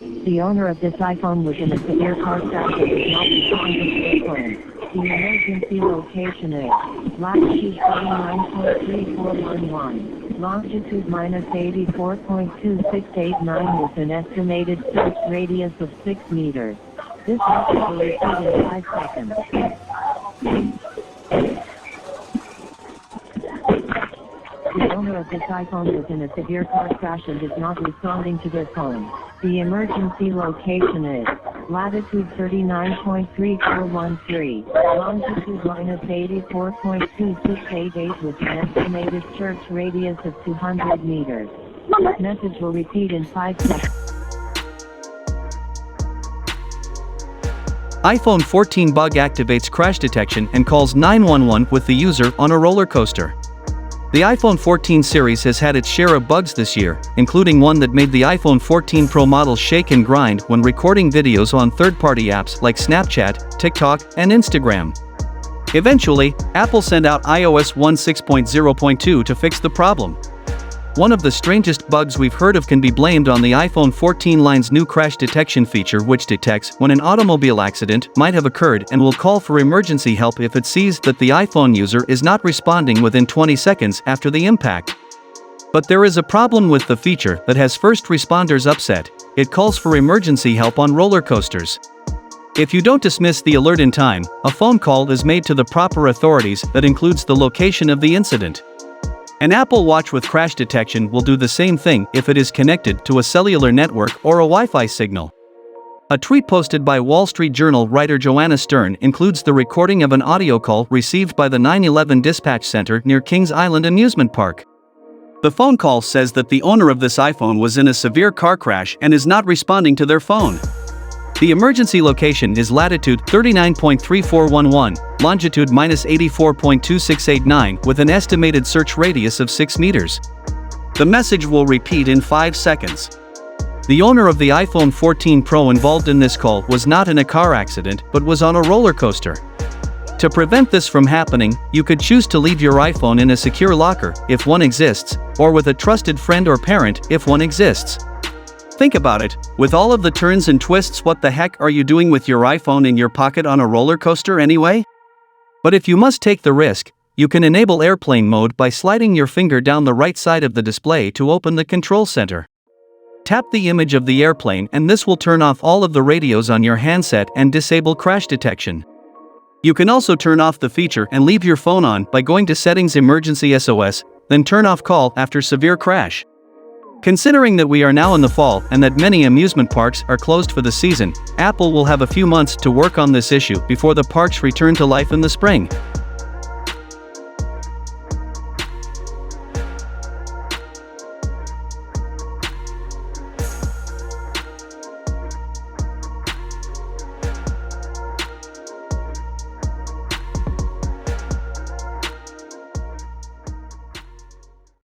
The owner of this iPhone was in a severe car crash and is not responding to the phone. The emergency location is latitude 39.3411, longitude minus 84.2689 with an estimated search radius of 6 meters. This message will repeat in 5 seconds. The owner of this iPhone was in a severe car crash and is not responding to their phone. The emergency location is latitude 39.3413, longitude minus 84.2688 with an estimated search radius of 200 meters. This message will repeat in 5 seconds. iPhone 14 bug activates crash detection and calls 911 with the user on a roller coaster. The iPhone 14 series has had its share of bugs this year, including one that made the iPhone 14 Pro model shake and grind when recording videos on third-party apps like Snapchat, TikTok, and Instagram. Eventually, Apple sent out iOS 16.0.2 to fix the problem. One of the strangest bugs we've heard of can be blamed on the iPhone 14 line's new crash detection feature, which detects when an automobile accident might have occurred and will call for emergency help if it sees that the iPhone user is not responding within 20 seconds after the impact. But there is a problem with the feature that has first responders upset. It calls for emergency help on roller coasters. If you don't dismiss the alert in time, a phone call is made to the proper authorities that includes the location of the incident. An Apple Watch with crash detection will do the same thing if it is connected to a cellular network or a Wi-Fi signal. A tweet posted by Wall Street Journal writer Joanna Stern includes the recording of an audio call received by the 911 dispatch center near Kings Island Amusement Park. The phone call says that the owner of this iPhone was in a severe car crash and is not responding to their phone. The emergency location is latitude 39.3411, longitude minus 84.2689 with an estimated search radius of 6 meters. The message will repeat in 5 seconds. The owner of the iPhone 14 Pro involved in this call was not in a car accident but was on a roller coaster. To prevent this from happening, you could choose to leave your iPhone in a secure locker, if one exists, or with a trusted friend or parent, if one exists. Think about it, with all of the turns and twists, what the heck are you doing with your iPhone in your pocket on a roller coaster anyway? But if you must take the risk, you can enable airplane mode by sliding your finger down the right side of the display to open the control center. Tap the image of the airplane and this will turn off all of the radios on your handset and disable crash detection. You can also turn off the feature and leave your phone on by going to Settings Emergency SOS, then turn off Call After Severe Crash. Considering that we are now in the fall and that many amusement parks are closed for the season, Apple will have a few months to work on this issue before the parks return to life in the spring.